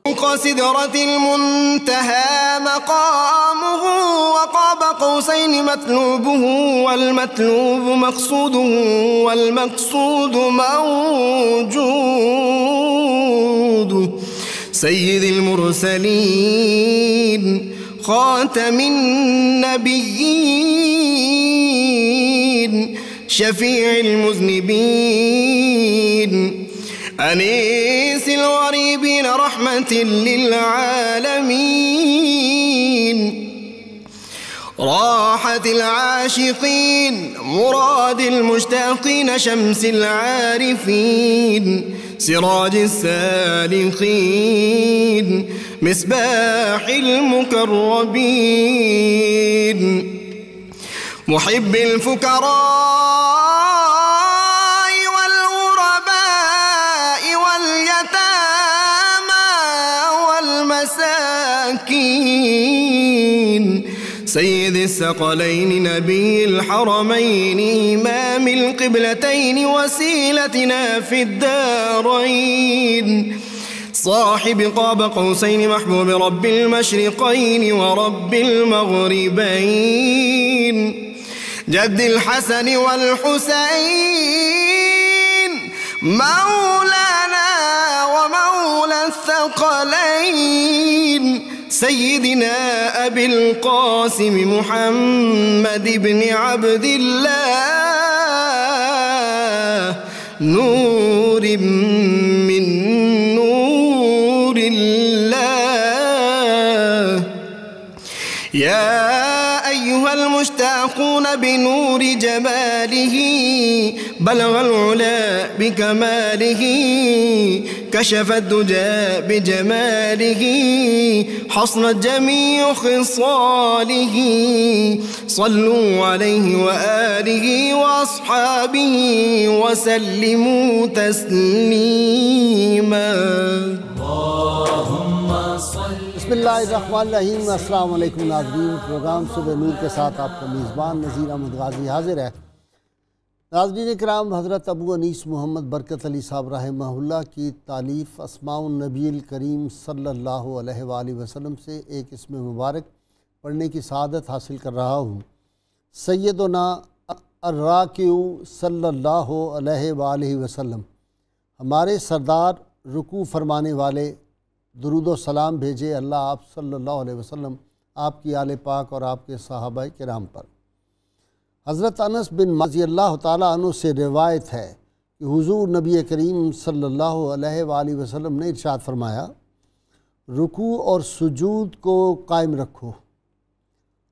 فوق سدرة المنتهى مقامه وقاب قوسين مطلوبه والمطلوب مقصوده والمقصود موجود سيد المرسلين خاتم النبيين شفيع المذنبين أنيس الغريبين رحمة للعالمين راحة العاشقين مراد المشتاقين شمس العارفين سراج السالكين مصباح المقربين محب الفقراء والغرباء واليتامى والمساكين سيد الثقلين نبي الحرمين إمام القبلتين وسيلتنا في الدارين صاحب قاب قوسين محبوب رب المشرقين ورب المغربين جد الحسن والحسين مولانا ومولى الثقلين سيدنا أبي القاسم محمد بن عبد الله نور من نور الله يا أيها المشتاقون بنور جماله بلغ العلا بكماله كشف الدجى بجماله حصنت جميع خصاله صلوا عليه وآله وأصحابه وسلموا تسليما بسم اللہ الرحمن الرحیم۔ السلام علیکم ناظرین، پروگرام صبح نور کے ساتھ آپ کا میزبان نذیر احمد غازی حاضر ہے۔ ناظرین کرام، حضرت ابو انیس محمد برکت علی صاحب رحمہ اللہ کی تالیف اسماء النبی الکریم صلی اللہ علیہ وآلہ وسلم سے ایک اسم مبارک پڑھنے کی سعادت حاصل کر رہا ہوں۔ سیدنا الراکع صلی اللہ علیہ وآلہ وسلم، ہمارے سردار رکوع فرمانے والے، درود و سلام بھیجے اللہ آپ صلی اللہ علیہ وسلم، آپ کی آل پاک اور آپ کے صحابہ کرام پر۔ حضرت انس بن مالک رضی اللہ تعالیٰ عنہ سے روایت ہے کہ حضور نبی کریم صلی اللہ علیہ وآلہ وسلم نے ارشاد فرمایا، رکوع اور سجود کو قائم رکھو،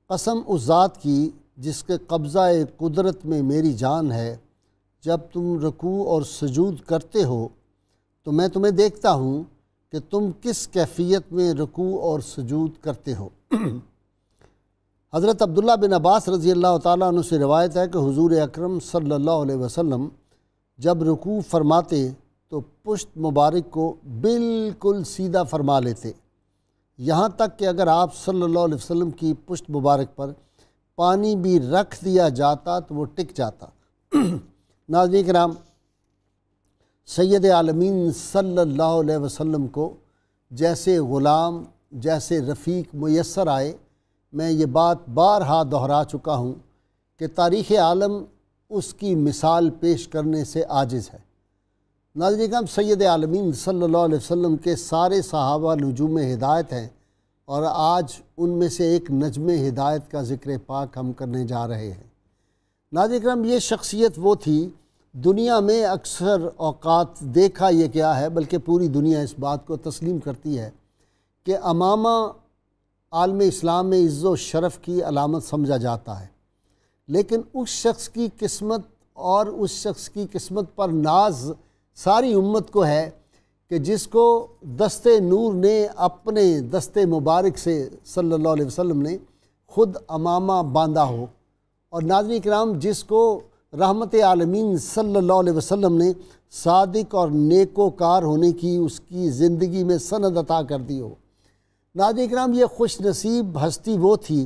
قسم اس ذات کی جس کے قبضہ قدرت میں میری جان ہے، جب تم رکوع اور سجود کرتے ہو تو میں تمہیں دیکھتا ہوں کہ تم کس کیفیت میں رکوع اور سجود کرتے ہو۔ حضرت عبداللہ بن عباس رضی اللہ تعالیٰ عنہ سے روایت ہے کہ حضور اکرم صلی اللہ علیہ وسلم جب رکوع فرماتے تو پشت مبارک کو بالکل سیدھا فرما لیتے، یہاں تک کہ اگر آپ صلی اللہ علیہ وسلم کی پشت مبارک پر پانی بھی رکھ دیا جاتا تو وہ ٹک جاتا۔ ناظرین کرام، سید عالمین صلی اللہ علیہ وسلم کو جیسے غلام، جیسے رفیق میسر آئے، میں یہ بات بارہا دہرا چکا ہوں کہ تاریخ عالم اس کی مثال پیش کرنے سے عاجز ہے۔ ناظرین کرام، سید عالمین صلی اللہ علیہ وسلم کے سارے صحابہ نجوم ہدایت ہیں، اور آج ان میں سے ایک نجم ہدایت کا ذکر پاک ہم کرنے جا رہے ہیں۔ ناظرین کرام، یہ شخصیت وہ تھی، دنیا میں اکثر اوقات دیکھا یہ کیا ہے، بلکہ پوری دنیا اس بات کو تسلیم کرتی ہے کہ امامہ عالم اسلام میں عز و شرف کی علامت سمجھا جاتا ہے، لیکن اس شخص کی قسمت اور اس شخص کی قسمت پر ناز ساری امت کو ہے کہ جس کو دست نور نے اپنے دست مبارک سے صلی اللہ علیہ وسلم نے خود امامہ باندھا ہو، اور ناظرین کرام جس کو رحمت عالمین صلی اللہ علیہ وسلم نے صادق اور نیکوکار ہونے کی اس کی زندگی میں سند عطا کر دی ہو۔ ناظرین کرام، یہ خوش نصیب ہستی وہ تھی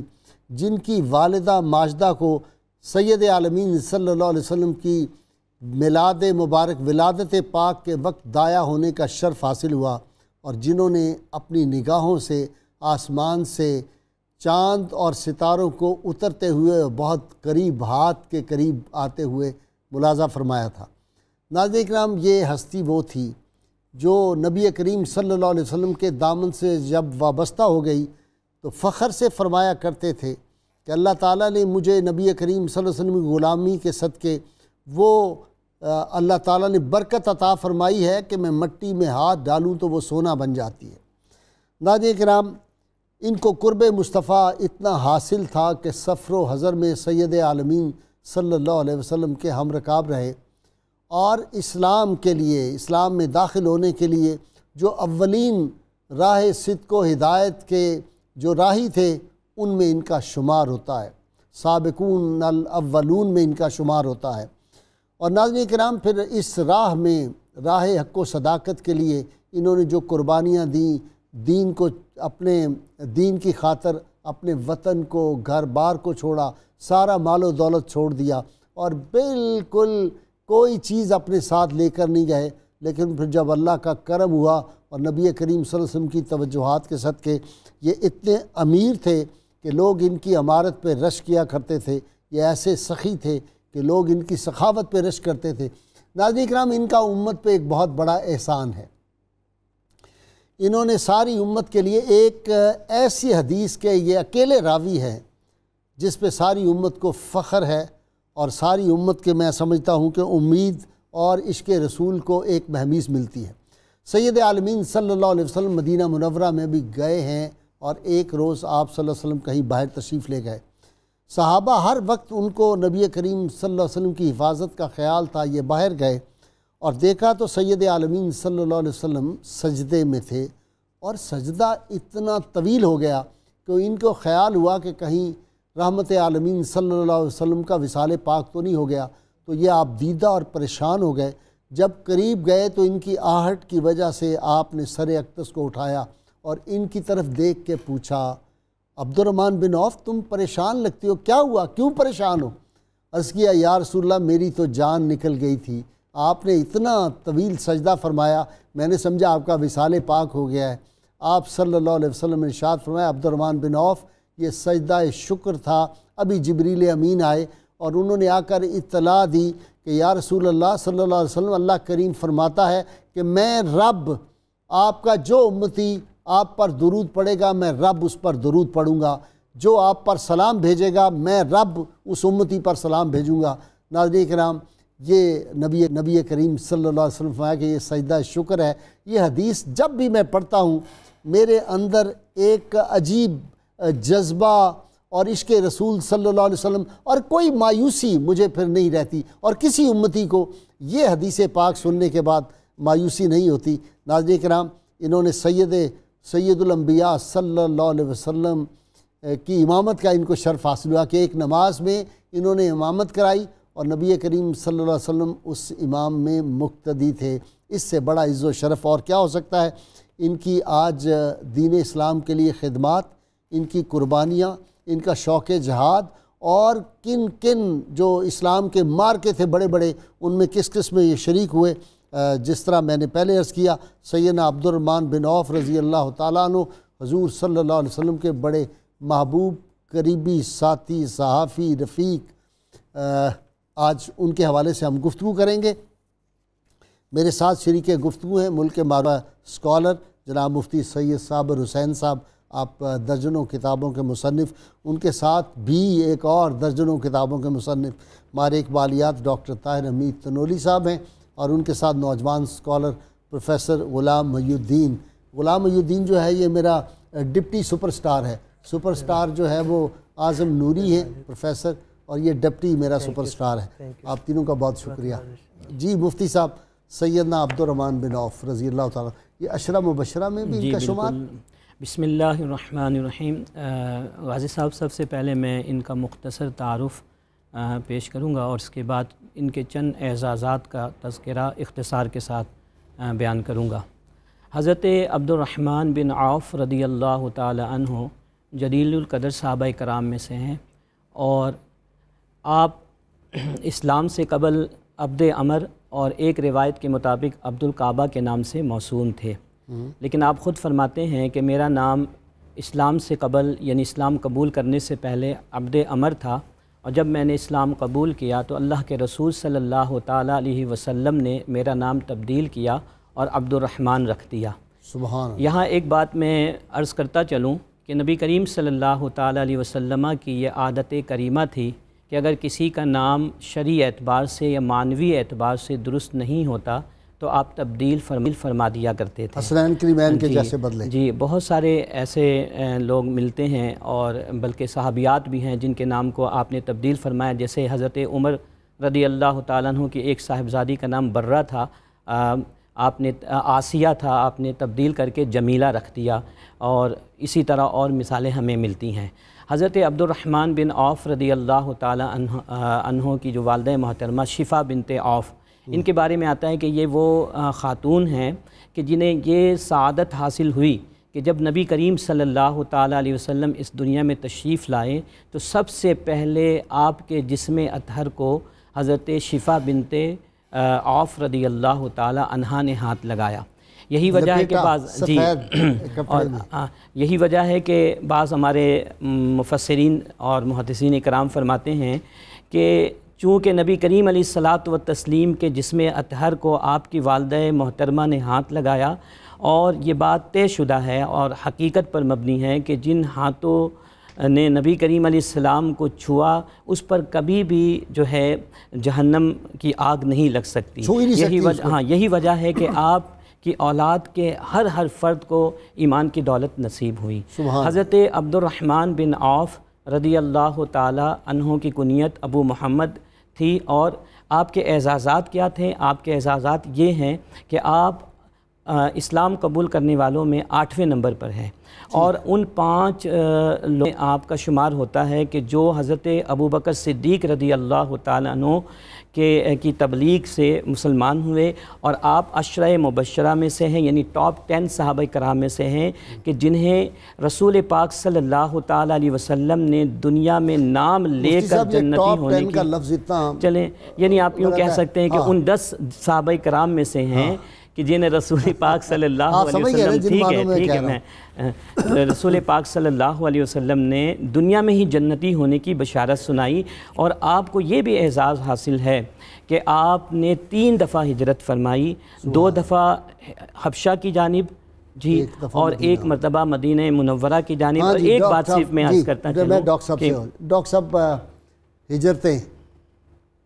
جن کی والدہ ماجدہ کو سید عالمین صلی اللہ علیہ وسلم کی میلاد مبارک ولادت پاک کے وقت دایا ہونے کا شرف حاصل ہوا، اور جنہوں نے اپنی نگاہوں سے آسمان سے چاند اور ستاروں کو اترتے ہوئے بہت قریب ہاتھ کے قریب آتے ہوئے ملاحظہ فرمایا تھا۔ ناظرین کرام، یہ ہستی وہ تھی جو نبی کریم صلی اللہ علیہ وسلم کے دامن سے جب وابستہ ہو گئی تو فخر سے فرمایا کرتے تھے کہ اللہ تعالیٰ نے مجھے نبی کریم صلی اللہ علیہ وسلم کی غلامی کے صدقے وہ اللہ تعالیٰ نے برکت عطا فرمائی ہے کہ میں مٹی میں ہاتھ ڈالوں تو وہ سونا بن جاتی ہے۔ ناظرین کرام، ان کو قرب مصطفیٰ اتنا حاصل تھا کہ سفر و حضر میں سید عالمین صلی اللہ علیہ وسلم کے ہم رکاب رہے، اور اسلام کے لیے، اسلام میں داخل ہونے کے لیے جو اولین راہ صدق و ہدایت کے جو راہی تھے ان میں ان کا شمار ہوتا ہے، سابقون الاولون میں ان کا شمار ہوتا ہے۔ اور ناظرین کرام، پھر اس راہ میں، راہ حق و صداقت کے لیے انہوں نے جو قربانیاں دیں، دین کو، اپنے دین کی خاطر اپنے وطن کو، گھر بار کو چھوڑا، سارا مال و دولت چھوڑ دیا، اور بالکل کوئی چیز اپنے ساتھ لے کر نہیں گئے۔ لیکن پھر جب اللہ کا کرم ہوا اور نبی کریم صلی اللہ علیہ وسلم کی توجہات کے صدقے یہ اتنے امیر تھے کہ لوگ ان کی امارت پہ رش کیا کرتے تھے، یہ ایسے سخی تھے کہ لوگ ان کی سخاوت پہ رش کرتے تھے۔ ناظرین کرام، ان کا امت پہ ایک بہت بڑا احسان ہے۔ انہوں نے ساری امت کے لیے ایک ایسی حدیث کے یہ اکیلے راوی ہیں جس پہ ساری امت کو فخر ہے، اور ساری امت کے میں سمجھتا ہوں کہ امید اور عشق رسول کو ایک مہمیز ملتی ہے۔ سید عالمین صلی اللہ علیہ وسلم مدینہ منورہ میں بھی گئے ہیں، اور ایک روز آپ صلی اللہ علیہ وسلم کہیں باہر تشریف لے گئے۔ صحابہ ہر وقت ان کو نبی کریم صلی اللہ علیہ وسلم کی حفاظت کا خیال تھا۔ یہ باہر گئے اور دیکھا تو سید عالمین صلی اللہ علیہ وسلم سجدے میں تھے، اور سجدہ اتنا طویل ہو گیا کہ ان کو خیال ہوا کہ کہیں رحمت عالمین صلی اللہ علیہ وسلم کا وصال پاک تو نہیں ہو گیا، تو یہ آپ دیدہ اور پریشان ہو گئے۔ جب قریب گئے تو ان کی آہٹ کی وجہ سے آپ نے سر اقدس کو اٹھایا اور ان کی طرف دیکھ کے پوچھا، عبد الرحمن بن عوف تم پریشان لگتے ہو، کیا ہوا، کیوں پریشان ہو؟ عرض کیا، یا رسول اللہ میری تو جان نکل گئی تھی، آپ نے اتنا طویل سجدہ فرمایا، میں نے سمجھا آپ کا وصال پاک ہو گیا ہے۔ آپ صلی اللہ علیہ وسلم نے ارشاد فرمایا، عبد الرحمن بن عوف یہ سجدہ شکر تھا۔ ابھی جبریل امین آئے اور انہوں نے آ کر اطلاع دی کہ یا رسول اللہ صلی اللہ علیہ وسلم، اللہ کریم فرماتا ہے کہ میں رب، آپ کا جو امتی آپ پر درود پڑھے گا میں رب اس پر درود پڑھوں گا، جو آپ پر سلام بھیجے گا میں رب اس امتی پر سلام بھیجوں گا۔ ناظرین کرام، یہ نبی کریم صلی اللہ علیہ وسلم فرمایا کہ یہ سجدہ شکر ہے۔ یہ حدیث جب بھی میں پڑھتا ہوں میرے اندر ایک عجیب جذبہ اور عشق رسول صلی اللہ علیہ وسلم اور کوئی مایوسی مجھے پھر نہیں رہتی، اور کسی امتی کو یہ حدیث پاک سننے کے بعد مایوسی نہیں ہوتی۔ ناظرین کرام، انہوں نے سید الانبیاء صلی اللہ علیہ وسلم کی امامت کا ان کو شرف حاصل ہوا کہ ایک نماز میں انہوں نے امامت کرائی اور نبی کریم صلی اللہ علیہ وسلم اس امام میں مقتدی تھے۔ اس سے بڑا عز و شرف اور کیا ہو سکتا ہے؟ ان کی آج دین اسلام کے لیے خدمات، ان کی قربانیاں، ان کا شوق جہاد، اور کن کن جو اسلام کے مارکے تھے بڑے بڑے ان میں کس کس میں یہ شریک ہوئے۔ جس طرح میں نے پہلے عرض کیا، سیدنا عبد الرحمن بن عوف رضی اللہ تعالیٰ عنہ حضور صلی اللہ علیہ وسلم کے بڑے محبوب، قریبی ساتھی، صحافی، رفیق، آج ان کے حوالے سے ہم گفتگو کریں گے۔ میرے ساتھ شریک گفتگو ہیں ملک کے معروف اسکالر جناب مفتی سید صابر حسین صاحب، آپ درجنوں کتابوں کے مصنف، ان کے ساتھ بھی ایک اور درجنوں کتابوں کے مصنف ہمارے اقبالیات ڈاکٹر طاہر حمید تنولی صاحب ہیں، اور ان کے ساتھ نوجوان اسکالر پروفیسر غلام محی الدین۔ غلام محی الدین جو ہے یہ میرا ڈپٹی سپر سٹار ہے، سپر سٹار جو ہے وہ اعظم نوری ہیں پروفیسر، اور یہ ڈپٹی میرا سپر سٹار ہے۔ آپ تینوں کا بہت شکریہ۔ جی مفتی صاحب، سیدنا عبد الرحمن بن عوف رضی اللہ تعالیٰ، یہ عشرہ مبشرہ میں بھی ان کا شمار؟ بسم اللہ الرحمن الرحیم۔ غازی صاحب، سب سے پہلے میں ان کا مختصر تعارف پیش کروں گا، اور اس کے بعد ان کے چند اعزازات کا تذکرہ اختصار کے ساتھ بیان کروں گا۔ حضرت عبد الرحمن بن عوف رضی اللہ تعالی عنہ جلیل القدر صحابہ کرام میں سے ہیں، اور آپ اسلام سے قبل عبد عمر اور ایک روایت کے مطابق عبد الکعبہ کے نام سے موسوم تھے۔ لیکن آپ خود فرماتے ہیں کہ میرا نام اسلام سے قبل یعنی اسلام قبول کرنے سے پہلے عبد عمر تھا، اور جب میں نے اسلام قبول کیا تو اللہ کے رسول صلی اللہ تعالیٰ علیہ وسلم نے میرا نام تبدیل کیا اور عبد الرحمن رکھ دیا۔ سبحان اللہ۔ یہاں ایک بات میں عرض کرتا چلوں کہ نبی کریم صلی اللہ تعالیٰ علیہ وسلم کی یہ عادت کریمہ تھی کہ اگر کسی کا نام شرعی اعتبار سے یا معنوی اعتبار سے درست نہیں ہوتا تو آپ تبدیل فرما دیا کرتے تھے، حسنین کریمین کے جیسے بدلے۔ جی، بہت سارے ایسے لوگ ملتے ہیں اور بلکہ صحابیات بھی ہیں جن کے نام کو آپ نے تبدیل فرمایا، جیسے حضرت عمر رضی اللہ تعالیٰ عنہ کی ایک صاحبزادی کا نام برہ تھا، آپ نے آسیہ تھا، آپ نے تبدیل کر کے جمیلہ رکھ دیا، اور اسی طرح اور مثالیں ہمیں ملتی ہیں۔ حضرت عبد الرحمن بن عوف رضی اللہ تعالیٰ عنہ کی جو والدہ محترمہ شفا بنت عوف، ان کے بارے میں آتا ہے کہ یہ وہ خاتون ہیں کہ جنہیں یہ سعادت حاصل ہوئی کہ جب نبی کریم صلی اللہ تعالیٰ علیہ وسلم اس دنیا میں تشریف لائے تو سب سے پہلے آپ کے جسم اطہر کو حضرت شفا بنت عوف رضی اللہ تعالیٰ عنہا نے ہاتھ لگایا۔ یہی وجہ ہے کہ یہی وجہ ہے کہ بعض ہمارے مفسرین اور محدثین کرام فرماتے ہیں کہ چونکہ نبی کریم علیہ الصلاۃ والتسلیم کے جسم اطہر کو آپ کی والدہ محترمہ نے ہاتھ لگایا، اور یہ بات طے شدہ ہے اور حقیقت پر مبنی ہے کہ جن ہاتھوں نے نبی کریم علیہ السلام کو چھوا اس پر کبھی بھی جو ہے جہنم کی آگ نہیں لگ سکتی۔ یہی وجہ ہے کہ آپ کی اولاد کے ہر فرد کو ایمان کی دولت نصیب ہوئی۔ حضرت عبد الرحمن بن عوف رضی اللہ تعالیٰ عنہ کی کنیت ابو محمد تھی، اور آپ کے اعزازات کیا تھے؟ آپ کے اعزازات یہ ہیں کہ آپ اسلام قبول کرنے والوں میں 8ویں نمبر پر ہیں، اور ان 5 لوگ آپ کا شمار ہوتا ہے کہ جو حضرت ابوبکر صدیق رضی اللہ تعالیٰ عنہ کی تبلیغ سے مسلمان ہوئے، اور آپ عشرہ مبشرہ میں سے ہیں، یعنی ٹاپ 10 صحابہ کرام میں سے ہیں کہ جنہیں رسول پاک صلی اللہ تعالیٰ علیہ وسلم نے دنیا میں نام لے کر جنتی ہونے کی چلیں، یعنی آپ یوں کہہ سکتے ہیں کہ ان 10 صحابہ کرام میں سے ہیں کہ جنہیں رسول پاک صلی اللہ علیہ وسلم ٹھیک ہے میں رسول پاک صلی اللہ علیہ وسلم نے دنیا میں ہی جنتی ہونے کی بشارت سنائی، اور آپ کو یہ بھی اعزاز حاصل ہے کہ آپ نے 3 دفعہ ہجرت فرمائی، 2 دفعہ حبشہ کی جانب جی، اور 1 مرتبہ مدینہ منورہ کی جانب۔ اور ایک بات صرف میں عرض کرتا چلوں، ڈاکٹر صاحب ہجرتیں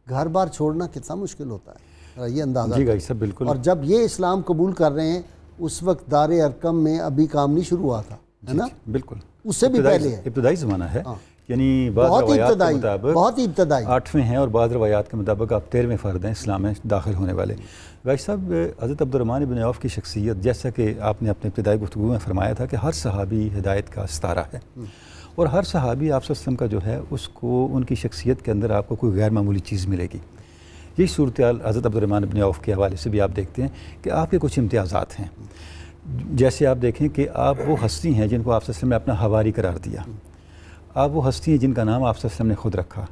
گھر بار چھوڑنا کتنا مشکل ہوتا ہے، یہ اندازہ جی صاحب بالکل۔ اور جب یہ اسلام قبول کر رہے ہیں اس وقت دار ارقم میں ابھی کام نہیں شروع ہوا تھا، ہے نا؟ بالکل، اس سے بھی پہلے ہے، ابتدائی زمانہ ہے، یعنی بعض روایات کے مطابق بہت ہی ابتدائی 8ویں ہیں، اور بعض روایات کے مطابق آپ 13ویں فرد ہیں اسلام میں داخل ہونے والے۔ غازی صاحب، حضرت عبد الرحمن بن عوف کی شخصیت، جیسا کہ آپ نے اپنے ابتدائی گفتگو میں فرمایا تھا کہ ہر صحابی ہدایت کا ستارہ ہے، اور ہر صحابی آپ صلی اللہ علیہ وسلم کا جو ہے اس کو ان کی شخصیت کے اندر آپ کو کوئی غیر معمولی چیز ملے گی۔ یہی صورتحال حضرت عبد الرحمن بن عوف کے حوالے سے بھی آپ دیکھتے ہیں کہ آپ کے کچھ امتیازات ہیں، جیسے آپ دیکھیں کہ آپ وہ ہستی ہیں جن کو آپ صلی اللہ علیہ وسلم نے اپنا حواری قرار دیا، آپ وہ ہستی ہیں جن کا نام آپ صلی اللہ علیہ وسلم نے خود رکھا،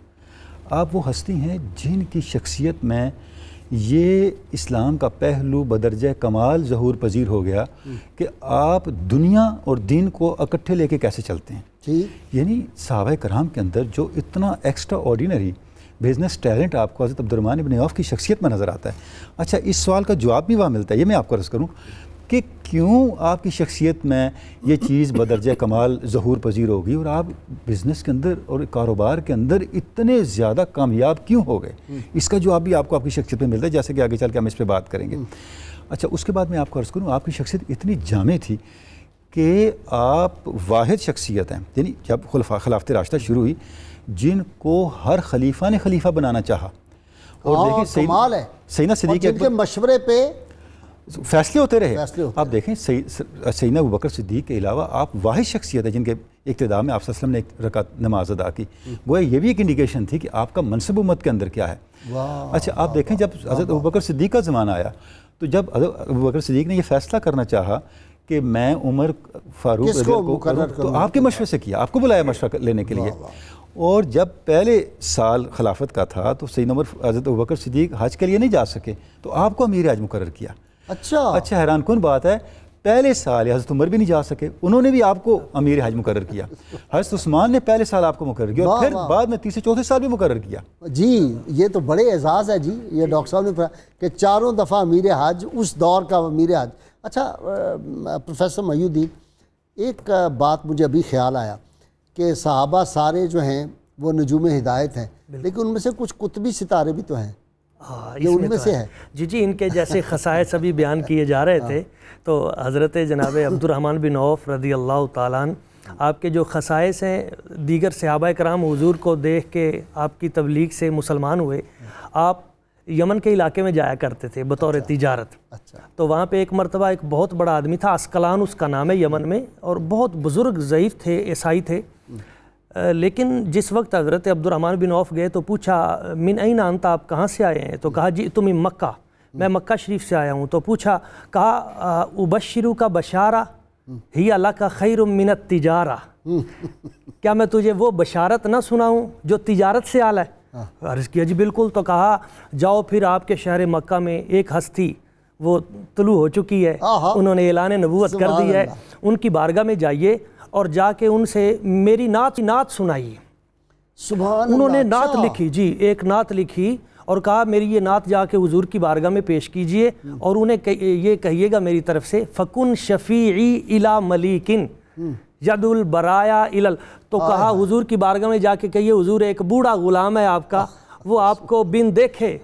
آپ وہ ہستی ہیں جن کی شخصیت میں یہ اسلام کا پہلو بدرجہ کمال ظہور پذیر ہو گیا کہ آپ دنیا اور دین کو اکٹھے لے کے کیسے چلتے ہیں۔ یعنی صحابہ کرام کے اندر جو اتنا ایکسٹرا آرڈینری بزنس ٹیلنٹ آپ کو حضرت عبد الرحمن بن عوف کی شخصیت میں نظر آتا ہے۔ اچھا، اس سوال کا جواب بھی وہاں ملتا ہے، یہ میں آپ کو عرض کروں کہ کیوں آپ کی شخصیت میں یہ چیز بدرجہ کمال ظہور پذیر ہوگی اور آپ بزنس کے اندر اور کاروبار کے اندر اتنے زیادہ کامیاب کیوں ہو گئے؟ اس کا جواب بھی آپ کو آپ کی شخصیت میں ملتا ہے، جیسے کہ آگے چل کے ہم اس پہ بات کریں گے۔ اچھا، اس کے بعد میں آپ کو عرض کروں، آپ کی شخصیت اتنی جامع تھی کہ آپ واحد شخصیت ہیں، یعنی جب خلافت راشدہ شروع ہوئی جن کو ہر خلیفہ نے خلیفہ بنانا چاہا، اور دیکھیں کمال ہے، سیدنا صدیق اکبر کے مشورے پہ فیصلے ہوتے رہے۔ آپ دیکھیں سیدنا ابوبکر صدیق کے علاوہ آپ واحد شخصیت ہے جن کے اقتداء میں آپ صلی اللہ علیہ وسلم نے ایک رکعت نماز ادا کی، گویا یہ بھی ایک انڈیکیشن تھی کہ آپ کا منصب امت کے اندر کیا ہے۔ اچھا، آپ دیکھیں جب حضرت ابوبکر صدیق کا زمانہ آیا تو جب حضرت ابوبکر صدیق نے یہ فیصلہ کرنا چاہا کہ میں عمر فاروق رضی اللہ عنہ کو، تو آپ کے مشورے سے کیا، آپ کو بلایا مشورہ لینے کے لیے۔ اور جب پہلے سال خلافت کا تھا تو سیدنا عمر حضرت ابوبکر صدیق حج کے لیے نہیں جا سکے، تو آپ کو امیر حج مقرر کیا۔ اچھا، حیران کن بات ہے پہلے سال حضرت عمر بھی نہیں جا سکے، انہوں نے بھی آپ کو امیر حج مقرر کیا، حضرت عثمان نے پہلے سال آپ کو مقرر کیا اور پھر بعد میں تیسرے چوتھے سال بھی مقرر کیا۔ جی یہ تو بڑے اعزاز ہے جی، یہ ڈاکٹر صاحب نے کہا کہ 4 دفعہ امیر حج، اس دور کا امیر حج۔ اچھا پروفیسر محی الدین، ایک بات مجھے ابھی خیال آیا کہ صحابہ سارے جو ہیں وہ نجوم ہدایت ہیں، لیکن ان میں سے کچھ قطبی ستارے بھی تو ہیں، یہ ان میں سے ہے؟ جی ان کے جیسے خصائص ابھی بیان کیے جا رہے تھے، تو حضرت جناب عبد الرحمن بن عوف رضی اللہ تعالیٰ عنہ، آپ کے جو خصائص ہیں، دیگر صحابہ کرام حضور کو دیکھ کے آپ کی تبلیغ سے مسلمان ہوئے۔ آپ یمن کے علاقے میں جایا کرتے تھے بطور تجارت، تو وہاں پہ ایک مرتبہ ایک بہت بڑا آدمی تھا، اسقلان اس کا نام ہے یمن میں، اور بہت بزرگ ضعیف تھے، عیسائی تھے، لیکن جس وقت حضرت عبد الرحمن بن عوف گئے تو پوچھا من این انت، آپ کہاں سے آئے ہیں؟ تو کہا جی تم مکہ، میں مکہ شریف سے آیا ہوں۔ تو پوچھا، کہا ابشرو کا بشارہ ہی اللہ کا خیر من التجارہ، کیا میں تجھے وہ بشارت نہ سناؤں جو تجارت سے اعلیٰ ہے؟ عرض کیا جی بالکل۔ تو کہا جاؤ پھر آپ کے شہر مکہ میں ایک ہستی وہ طلوع ہو چکی ہے، انہوں نے اعلان نبوت کر دی ہے، ان کی بارگاہ میں جائیے اور جا کے ان سے میری نعت سنائیے۔ انہوں نے نعت لکھی، جی ایک نعت لکھی اور کہا میری یہ نعت جا کے حضور کی بارگاہ میں پیش کیجئے اور انہیں یہ کہیے گا میری طرف سے فَكُن شَفِيعِي إِلَى مَلِيكٍ یَدُ الْبَرَايَا إِلَى، تو کہا حضور کی بارگاہ میں جا کے کہیے حضور ایک بوڑھا غلام ہے آپ کا، وہ آپ کو بن دیکھے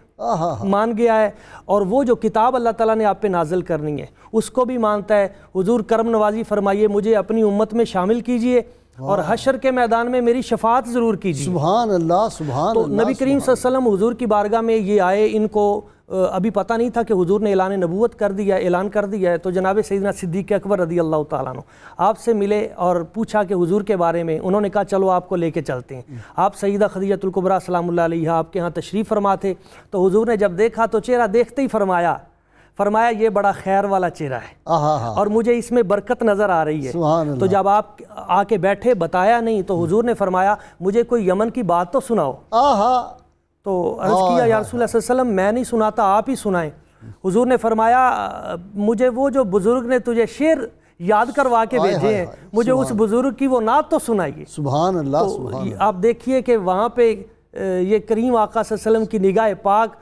مان گیا ہے، اور وہ جو کتاب اللہ تعالیٰ نے آپ پہ نازل کرنی ہے اس کو بھی مانتا ہے۔ حضور کرم نوازی فرمائیے مجھے اپنی امت میں شامل کیجئے اور حشر کے میدان میں میری شفاعت ضرور کیجیے۔ سبحان اللہ سبحان اللہ۔ تو نبی کریم صلی اللہ علیہ وسلم حضور کی بارگاہ میں یہ آئے، ان کو ابھی پتہ نہیں تھا کہ حضور نے اعلان نبوت کر دیا، اعلان کر دیا ہے، تو جناب سیدنا صدیق اکبر رضی اللہ تعالیٰ عنہ آپ سے ملے اور پوچھا کہ حضور کے بارے میں، انہوں نے کہا چلو آپ کو لے کے چلتے ہیں۔ آپ سیدہ خدیجہ الکبریٰ سلام اللہ علیہا آپ کے ہاں تشریف فرما تھے، تو حضور نے جب دیکھا تو چہرہ دیکھتے ہی فرمایا یہ بڑا خیر والا چہرہ ہے اور مجھے اس میں برکت نظر آ رہی ہے۔ تو جب آپ آ کے بیٹھے بتایا نہیں تو حضور نے فرمایا مجھے کوئی یمن کی بات تو سناؤ۔ تو عرض کیا یا رسول اللہ صلی اللہ علیہ وسلم میں نہیں سناتا، آپ ہی سنائیں۔ حضور نے فرمایا مجھے وہ جو بزرگ نے تجھے شعر یاد کروا کے بھیجے ہیں، مجھے اس بزرگ کی وہ نعت تو سنائیے۔ سبحان اللہ سبحان اللہ۔ آپ دیکھیے کہ وہاں پہ یہ کریم آقا صلی اللہ علیہ وسلم کی نگاہ پاک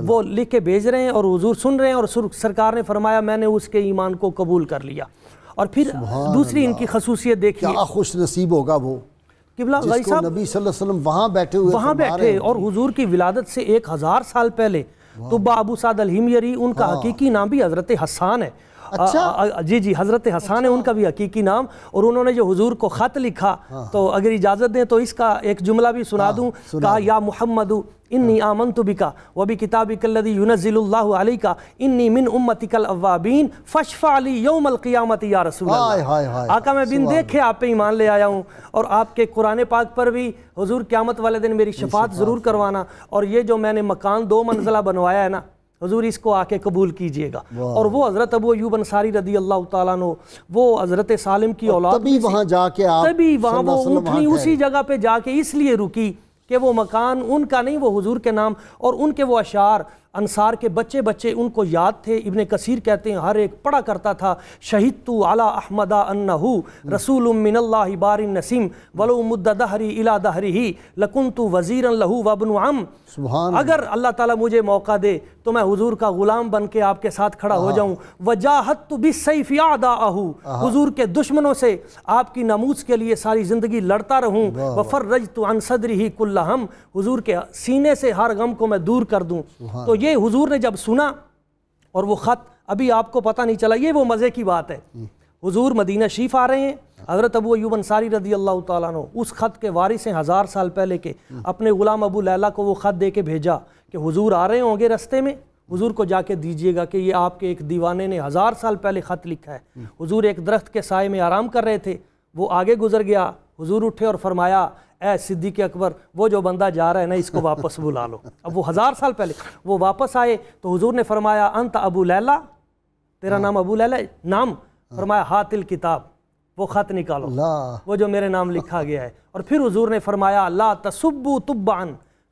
وہ لکھ کے بھیج رہے ہیں اور حضور سن رہے ہیں، اور سرکار نے فرمایا میں نے اس کے ایمان کو قبول کر لیا۔ اور پھر دوسری ان کی خصوصیت دیکھیے، کیا خوش نصیب ہوگا وہ قبلہ جس کو نبی صلی اللہ علیہ وسلم وہاں بیٹھے ہوئے وہاں بیٹھے، اور حضور کی ولادت سے 1000 سال پہلے طبہ ابو سعد الحمیری، ان کا حقیقی نام بھی حضرت حسان ہے۔ جی حضرت حسان ہے ان کا بھی حقیقی نام، اور انہوں نے جو حضور کو خط لکھا، تو اگر اجازت دیں تو اس کا ایک جملہ بھی سنا دوں۔ کہا یا محمد انی آمنت بکا وبکتابک الذی ینزل اللہ علیک انی من امتک الاوابین فاشفع لی یوم القیامت یا رسول اللہ۔ آقا میں بن دیکھے آپ پہ ایمان لے آیا ہوں، اور آپ کے قرآن پاک پر بھی حضور قیامت والے دن میری شفاعت ضرور کروانا، اور یہ جو میں نے مکان 2 منزلہ بنوایا ہے نا حضور اس کو آ کے قبول کیجئے گا۔ اور وہ حضرت ابو ایوب انصاری رضی اللہ تعالیٰ عنہ، وہ حضرت سالم کی اولاد، تبھی وہاں جا کے آپ تبھی وہاں وہ اونٹنی اسی جگہ پہ جا کے اس لیے رکی کہ وہ مکان ان کا نہیں، وہ حضور کے نام، اور ان کے وہ اشعار انصار کے بچے ان کو یاد تھے۔ ابن کثیر کہتے ہیں ہر ایک پڑھا کرتا تھا شہدت علی احمد انہ رسول من اللہ بار نسیم ولو مد دہری الی دہرہ لکنت وزیرا لہ وابن عم۔ اگر اللہ تعالیٰ مجھے موقع دے تو میں حضور کا غلام بن کے آپ کے ساتھ کھڑا ہو جاؤں۔ وجاہدت بالسیف اعداءہ، حضور کے دشمنوں سے آپ کی ناموس کے لیے ساری زندگی لڑتا رہوں۔ وفرجت عن صدرہ کل ہم، حضور کے سینے سے ہر غم کو میں دور کر دوں۔ تو یہ حضور نے جب سنا، اور وہ خط ابھی آپ کو پتہ نہیں چلا، یہ وہ مزے کی بات ہے۔ حضور مدینہ شریف آ رہے ہیں، حضرت ابو ایوب انصاری رضی اللہ تعالیٰ عنہ اس خط کے وارث ہیں 1000 سال پہلے کے، اپنے غلام ابو لیلہ کو وہ خط دے کے بھیجا کہ حضور آ رہے ہوں گے رستے میں، حضور کو جا کے دیجئے گا کہ یہ آپ کے ایک دیوانے نے 1000 سال پہلے خط لکھا ہے۔ حضور ایک درخت کے سائے میں آرام کر رہے تھے، وہ آگے گزر گیا، حضور اٹھے اور فرمایا اے صدیق اکبر وہ جو بندہ جا رہا ہے نا اس کو واپس بلا لو۔ اب وہ 1000 سال پہلے وہ واپس آئے تو حضور نے فرمایا انت ابو لیلہ، تیرا نام ابو لیلہ نام؟ فرمایا ہات الکتاب، وہ خط نکالو وہ جو میرے نام لکھا گیا ہے۔ اور پھر حضور نے فرمایا لا تسبوا تبعا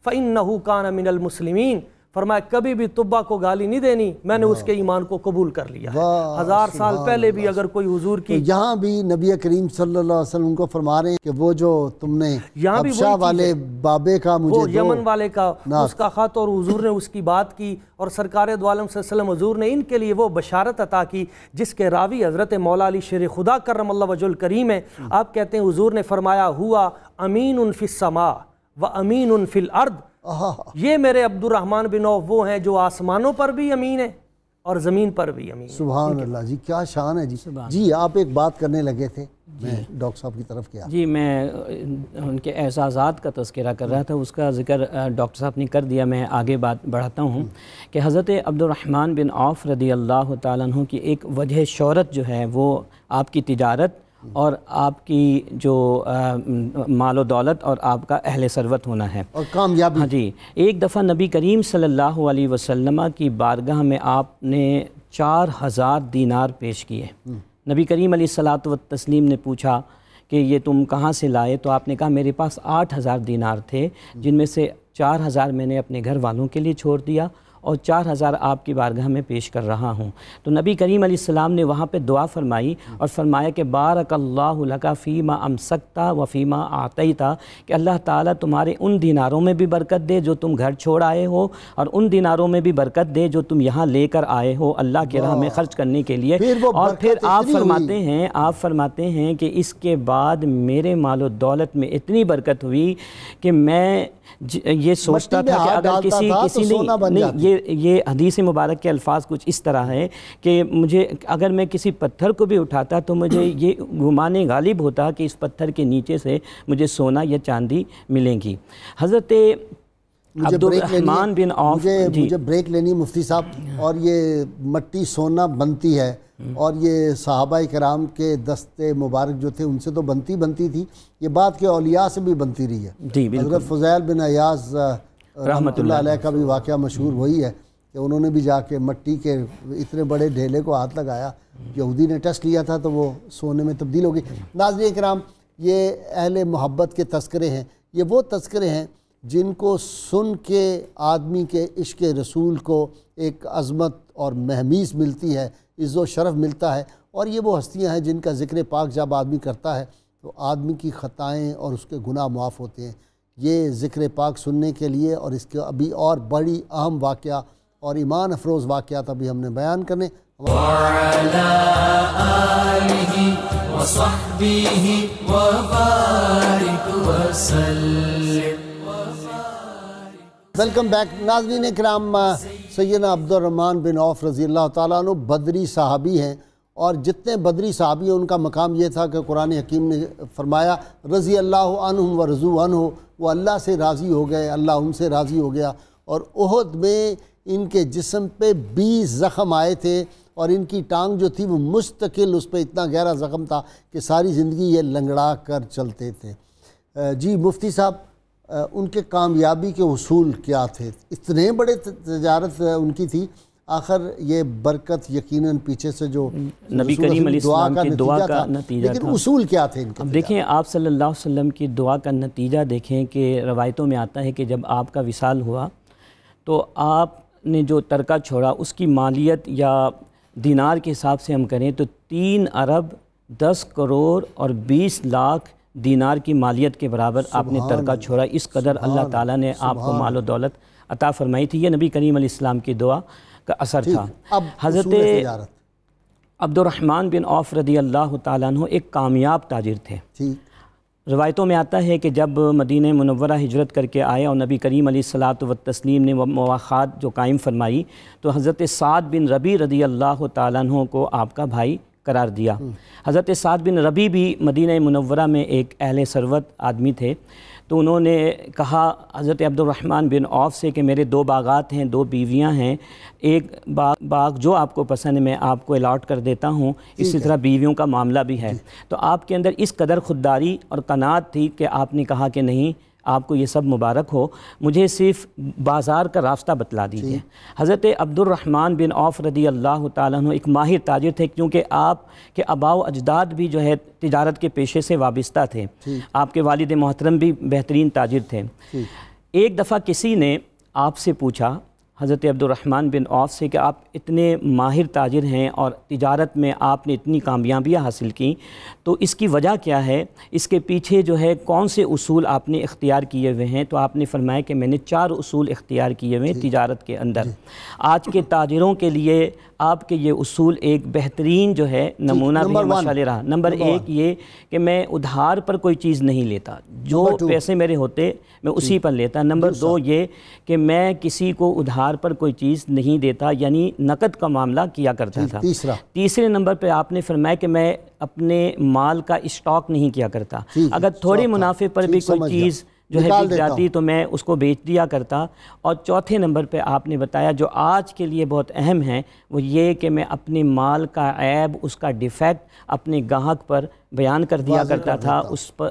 فإنہ کان من المسلمین، فرمایا کبھی بھی طبہ کو گالی نہیں دینی، میں نے اس کے ایمان کو قبول کر لیا ہے۔ 1000 سال پہلے بھی اگر کوئی حضور کی، یہاں بھی نبی کریم صلی اللہ علیہ وسلم کو فرما رہے ہیں کہ وہ جو تم نے حبشہ والے بابے کا مجھے وہ یمن والے کا اس کا خط، اور حضور نے اس کی بات کی، اور سرکار دو عالم صلی اللہ علیہ وسلم حضور نے ان کے لیے وہ بشارت عطا کی جس کے راوی حضرت مولا علی شیر خدا کرم اللہ وجہ الکریم ہے۔ آپ کہتے ہیں حضور نے فرمایا ہوا امین فی السماء و امین فی الارض، یہ میرے عبد الرحمن بن عوف وہ ہیں جو آسمانوں پر بھی امین ہیں اور زمین پر بھی امین ہیں۔ سبحان اللہ جی، کیا شان ہے جی۔ جی آپ ایک بات کرنے لگے تھے، میں ڈاکٹر صاحب کی طرف کیا؟ جی میں ان کے اعزازات کا تذکرہ کر رہا تھا، اس کا ذکر ڈاکٹر صاحب نے کر دیا، میں آگے بات بڑھاتا ہوں کہ حضرت عبد الرحمن بن عوف رضی اللہ تعالیٰ عنہ کی ایک وجہ شہرت جو ہے وہ آپ کی تجارت اور آپ کی جو مال و دولت اور آپ کا اہل ثروت ہونا ہے اور کامیابی۔ ہاں جی، ایک دفعہ نبی کریم صلی اللہ علیہ وسلم کی بارگاہ میں آپ نے 4000 دینار پیش کیے۔ نبی کریم علیہ الصلاۃ والتسلیم نے پوچھا کہ یہ تم کہاں سے لائے؟ تو آپ نے کہا میرے پاس 8000 دینار تھے، جن میں سے 4000 میں نے اپنے گھر والوں کے لیے چھوڑ دیا اور 4000 آپ کی بارگاہ میں پیش کر رہا ہوں۔ تو نبی کریم علیہ السلام نے وہاں پہ دعا فرمائی اور فرمایا کہ بارک اللہ لک فیما امسکتا و فیما آتیتا، کہ اللہ تعالیٰ تمہارے ان دیناروں میں بھی برکت دے جو تم گھر چھوڑ آئے ہو، اور ان دیناروں میں بھی برکت دے جو تم یہاں لے کر آئے ہو اللہ کے راہ میں خرچ کرنے کے لیے۔ اور پھر آپ فرماتے ہیں کہ اس کے بعد میرے مال و دولت میں اتنی برکت ہوئی کہ میں یہ سوچتا تھا کہ اگر کسی نہیں، یہ حدیث مبارک کے الفاظ کچھ اس طرح ہے کہ مجھے اگر میں کسی پتھر کو بھی اٹھاتا تو مجھے یہ گمان غالب ہوتا کہ اس پتھر کے نیچے سے مجھے سونا یا چاندی ملیں گی۔ حضرت عبد الرحمن بن عوف، مجھے بریک لینی مفتی صاحب، اور یہ مٹی سونا بنتی ہے اور یہ صحابہ کرام کے دستے مبارک جو تھے ان سے تو بنتی تھی، یہ بات کہ اولیاء سے بھی بنتی رہی ہے۔ حضرت فضیل بن عیاض رحمۃ اللہ علیہ کا بھی واقعہ مشہور وہی ہے کہ انہوں نے بھی جا کے مٹی کے اتنے بڑے ڈھیلے کو ہاتھ لگایا، یہودی نے ٹیسٹ لیا تھا تو وہ سونے میں تبدیل ہو گئی۔ ناظرین کرام، یہ اہل محبت کے تذکرے ہیں، یہ وہ تذکرے ہیں جن کو سن کے آدمی کے عشق رسول کو ایک عظمت اور مہمیز ملتی ہے، عز و شرف ملتا ہے، اور یہ وہ ہستیاں ہیں جن کا ذکر پاک جب آدمی کرتا ہے تو آدمی کی خطائیں اور اس کے گناہ معاف ہوتے ہیں۔ یہ ذکر پاک سننے کے لیے اور اس کے ابھی اور بڑی اہم واقعہ اور ایمان افروز واقعات ابھی ہم نے بیان کرنے۔ وعلى آله وصحبه وبارك وسلم۔ ویلکم بیک ناظرین کرام، سیدنا عبد الرحمن بن عوف رضی اللہ تعالیٰ عنہ بدری صحابی ہیں، اور جتنے بدری صحابی ہیں ان کا مقام یہ تھا کہ قرآن حکیم نے فرمایا رضی اللہ عنہم و رضوا عنہ، وہ اللہ سے راضی ہو گئے، اللہ ان سے راضی ہو گیا۔ اور احد میں ان کے جسم پہ 20 زخم آئے تھے، اور ان کی ٹانگ جو تھی وہ مستقل اس پہ اتنا گہرا زخم تھا کہ ساری زندگی یہ لنگڑا کر چلتے تھے۔ جی مفتی صاحب، ان کے کامیابی کے اصول کیا تھے؟ اتنے بڑے تجارت ان کی تھی، آخر یہ برکت یقیناً پیچھے سے جو نبی کریم علیہ السلام کی دعا کا نتیجہ لیکن اصول کیا تھے ان کے؟ اب دیکھیں آپ صلی اللہ علیہ وسلم کی دعا کا نتیجہ دیکھیں کہ روایتوں میں آتا ہے کہ جب آپ کا وصال ہوا تو آپ نے جو ترکہ چھوڑا اس کی مالیت یا دینار کے حساب سے ہم کریں تو 3 ارب 10 کروڑ اور 20 لاکھ دینار کی مالیت کے برابر آپ نے ترکہ چھوڑا۔ اس قدر اللہ تعالیٰ نے آپ کو مال و دولت عطا فرمائی تھی۔ یہ نبی کریم علیہ السلام کی دعا کا اثر تھا۔ حضرت عبد الرحمن بن عوف رضی اللہ تعالیٰ عنہ ایک کامیاب تاجر تھے۔ روایتوں میں آتا ہے کہ جب مدینہ منورہ ہجرت کر کے آئے اور نبی کریم علیہ الصلاۃ والتسلیم نے مواخات جو قائم فرمائی تو حضرت سعد بن ربیع رضی اللہ تعالیٰ عنہ کو آپ کا بھائی قرار دیا۔ حضرت سعد بن ربیع بھی مدینہ منورہ میں ایک اہل ثروت آدمی تھے، تو انہوں نے کہا حضرت عبد الرحمن بن عوف سے کہ میرے 2 باغات ہیں، 2 بیویاں ہیں، ایک باغ جو آپ کو پسند ہے میں آپ کو الاٹ کر دیتا ہوں، اسی طرح بیویوں کا معاملہ بھی ہے۔ تو آپ کے اندر اس قدر خودداری اور قناعت تھی کہ آپ نے کہا کہ نہیں، آپ کو یہ سب مبارک ہو، مجھے صرف بازار کا راستہ بتلا دیجیے۔ حضرت عبد الرحمن بن عوف رضی اللہ تعالیٰ عنہ ایک ماہر تاجر تھے، کیونکہ آپ کے آباء و اجداد بھی جو ہے تجارت کے پیشے سے وابستہ تھے، آپ کے والد محترم بھی بہترین تاجر تھے۔ ایک دفعہ کسی نے آپ سے پوچھا حضرت عبدالرحمن بن عوف سے کہ آپ اتنے ماہر تاجر ہیں اور تجارت میں آپ نے اتنی کامیابیاں حاصل کیں، تو اس کی وجہ کیا ہے، اس کے پیچھے جو ہے کون سے اصول آپ نے اختیار کیے ہوئے ہیں؟ تو آپ نے فرمایا کہ میں نے 4 اصول اختیار کیے ہوئے ہیں تجارت کے اندر۔ آج کے تاجروں کے لیے آپ کے یہ اصول ایک بہترین جو ہے نمونہ بھی مشعل رہا۔ نمبر 1 یہ کہ میں ادھار پر کوئی چیز نہیں لیتا، جو پیسے میرے ہوتے میں اسی پر لیتا۔ نمبر 2 یہ کہ میں کسی کو ادھار پر کوئی چیز نہیں دیتا، یعنی نقد کا معاملہ کیا کرتا تھا۔ تیسرے نمبر پہ آپ نے فرمایا کہ میں اپنے مال کا اسٹاک نہیں کیا کرتا، اگر تھوڑے منافع پر بھی کوئی چیز جو ہے بک جاتی تو میں اس کو بیچ دیا کرتا۔ اور چوتھے نمبر پہ آپ نے بتایا جو آج کے لیے بہت اہم ہے، وہ یہ کہ میں اپنے مال کا عیب، اس کا ڈیفیکٹ اپنے گاہک پر بیان کر دیا کرتا تھا،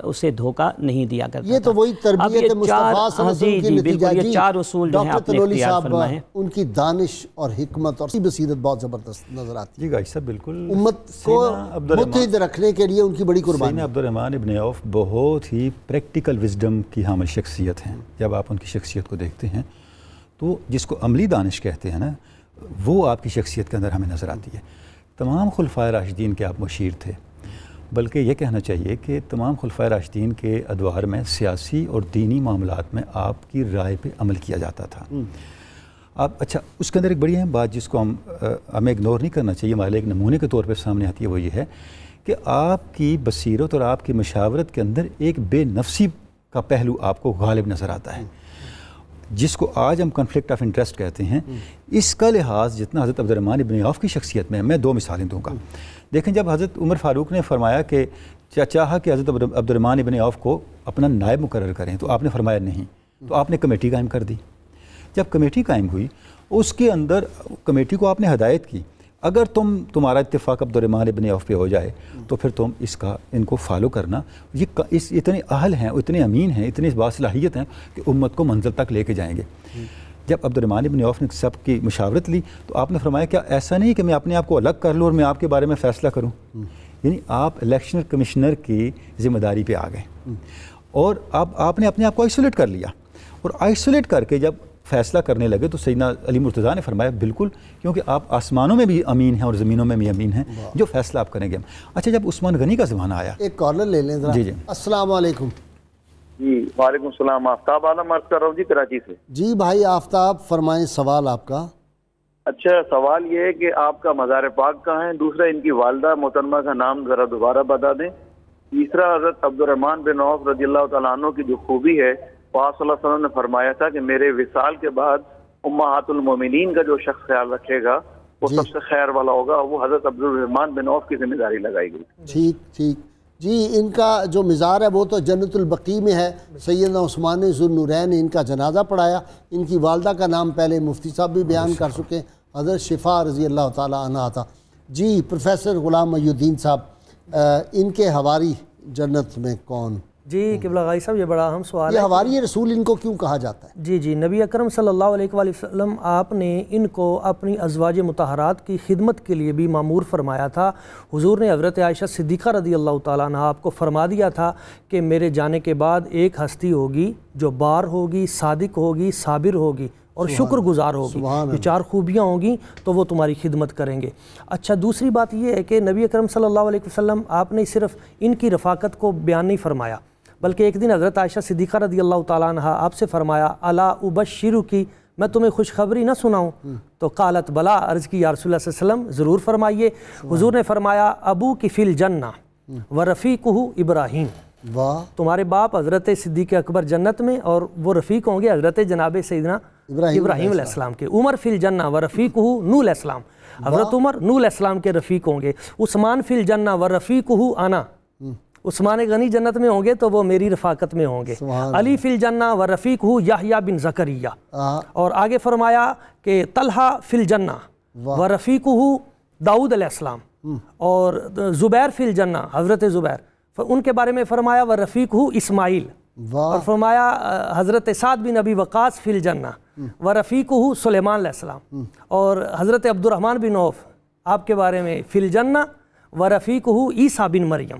اسے دھوکہ نہیں دیا کرتا تھا۔ یہ تو وہی تربیت مصطفیٰ صلی اللہ علیہ وسلم کی نتیجہ یہ 4 اصول جو ہیں آپ نے اختیار فرمائے ہیں۔ ان کی دانش اور حکمت اور بصیرت بہت زبردست نظر آتی ہے۔ جی غازی صاحب بالکل، امت کو متحد رکھنے کے لیے ان کی بڑی قربانی۔ سیدنا عبدالرحمن ابن عوف بہت ہی پریکٹیکل وزڈم کی حامل شخصیت ہیں۔ جب آپ ان کی شخصیت کو دیکھتے ہیں تو جس کو عملی دانش کہتے ہیں نا، وہ آپ کی شخصیت کے اندر ہمیں نظر آتی ہے۔ تمام خلفائے راشدین کے آپ مشیر تھے، بلکہ یہ کہنا چاہیے کہ تمام خلفائے راشدین کے ادوار میں سیاسی اور دینی معاملات میں آپ کی رائے پہ عمل کیا جاتا تھا۔ اچھا، اس کے اندر ایک بڑی اہم بات جس کو ہمیں اگنور نہیں کرنا چاہیے، ہمارے ایک نمونے کے طور پہ سامنے آتی ہے، وہ یہ ہے کہ آپ کی بصیرت اور آپ کی مشاورت کے اندر ایک بے نفسی کا پہلو آپ کو غالب نظر آتا ہے، جس کو آج ہم کنفلکٹ آف انٹرسٹ کہتے ہیں۔ اس کا لحاظ جتنا حضرت عبدالرحمن ابن عوف کی شخصیت میں، میں 2 مثالیں دوں گا۔ دیکھیں، جب حضرت عمر فاروق نے فرمایا کہ چاہا کہ حضرت عبدالرحمن ابن عوف کو اپنا نائب مقرر کریں، تو آپ نے فرمایا نہیں، تو آپ نے کمیٹی قائم کر دی۔ جب کمیٹی قائم ہوئی، اس کے اندر کمیٹی کو آپ نے ہدایت کی، اگر تمہارا اتفاق عبدالرحمن ابن عوف پہ ہو جائے تو پھر تم ان کو فالو کرنا۔ یہ اتنے اہل ہیں، اتنے امین ہیں، اتنے باصلاحیت ہیں کہ امت کو منزل تک لے کے جائیں گے۔ جب عبدالرحمن ابن عوف نے سب کی مشاورت لی تو آپ نے فرمایا کیا ایسا نہیں کہ میں اپنے آپ کو الگ کر لوں اور میں آپ کے بارے میں فیصلہ کروں؟ یعنی آپ الیکشن کمشنر کی ذمہ داری پہ آ گئے اور اب آپ نے اپنے آپ کو آئسولیٹ کر لیا، اور آئسولیٹ کر کے جب فیصلہ کرنے لگے تو سیدنا علی مرتضیٰ نے فرمایا بالکل، کیونکہ آپ آسمانوں میں بھی امین ہیں اور زمینوں میں بھی امین ہیں، جو فیصلہ آپ کریں گے۔ اچھا، جب عثمان غنی کا زمانہ آیا، ایک کالر لے لیں ذرا۔ جی جی، السلام علیکم۔ جی وعلیکم السلام، آفتاب عالم عرض کر رہا ہوں جی، کراچی سے۔ جی بھائی آفتاب، فرمائیں سوال آپ کا۔ اچھا، سوال یہ ہے کہ آپ کا مزار پاک کہاں ہے؟ دوسرا، ان کی والدہ محترمہ کا نام ذرا دوبارہ بتا دیں۔ تیسرا، حضرت عبدالرحمن بن عوف رضی اللہ تعالیٰ عنہ کی جو خوبی ہے، آپ صلی اللہ علیہ وسلم نے فرمایا تھا کہ میرے وصال کے بعد امہات المومنین کا جو شخص خیال رکھے گا وہ سب سے خیر والا ہوگا، وہ حضرت عبدالرحمن بن عوف کی ذمہ داری لگائی گئی۔ ٹھیک جی، ان کا جو مزار ہے وہ تو جنت البقیع میں ہے۔ سیدنا عثمان ذوالنورین نے ان کا جنازہ پڑھایا۔ ان کی والدہ کا نام پہلے مفتی صاحب بھی بیان کر چکے، حضرت شفا رضی اللہ تعالیٰ عنہ تھا۔ جی پروفیسر غلام محی الدین صاحب، ان کے حواری جنت میں کون؟ جی قبلہ غازی صاحب، یہ بڑا اہم سوال ہے۔ یہ حواری رسول ان کو کیوں کہا جاتا ہے؟ جی، نبی اکرم صلی اللہ علیہ وآلہ وسلم آپ نے ان کو اپنی ازواج مطہرات کی خدمت کے لیے بھی مامور فرمایا تھا۔ حضور نے حضرت عائشہ صدیقہ رضی اللہ تعالیٰ عنہ آپ کو فرما دیا تھا کہ میرے جانے کے بعد ایک ہستی ہوگی جو بار ہوگی، صادق ہوگی، صابر ہوگی اور شکر گزار ہوگی۔ یہ 4 خوبیاں ہوں گی تو وہ تمہاری خدمت کریں گے۔ اچھا، دوسری بات یہ ہے کہ نبی اکرم صلی اللہ علیہ وسلم آپ نے صرف ان کی رفاقت کو بیان نہیں فرمایا، بلکہ ایک دن حضرت عائشہ صدیقہ رضی اللہ تعالیٰ عنہ آپ سے فرمایا، الا ابشرکی، میں تمہیں خوشخبری نہ سناؤں؟ تو قالت بلا، عرض کی یا رسول اللہ صلی اللہ علیہ وسلم ضرور فرمائیے۔ حضور نے فرمایا، ابو کی فی الجنہ ورفیقہ ابراہیم، تمہارے باپ حضرت صدیق اکبر جنت میں اور وہ رفیق ہوں گے حضرت جناب سیدنا ابراہیم علیہ السلام کے۔ عمر فی الجنہ ورفیقہ نوح علیہ السلام، حضرت عمر نوح علیہ السلام کے رفیق ہوں گے۔ عثمان فی الجنہ ورفیقہ انا، عثمان غنی جنت میں ہوں گے تو وہ میری رفاقت میں ہوں گے۔ علی فی الجنہ ورفیقہ یحییٰ بن زکریا، اور آگے فرمایا کہ طلحہ فی الجنہ ورفیقہ داؤد علیہ السلام، اور زبیر فی الجنہ، حضرت زبیر، ان کے بارے میں فرمایا ورفیقہ اسماعیل، اور فرمایا حضرت سعد بن ابی وقاص فی الجنہ ورفیقہ سلیمان علیہ السلام، اور حضرت عبدالرحمن بن عوف آپ کے بارے میں فی الجنہ ورفیقہ عیسیٰ بن مریم۔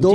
2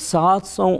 700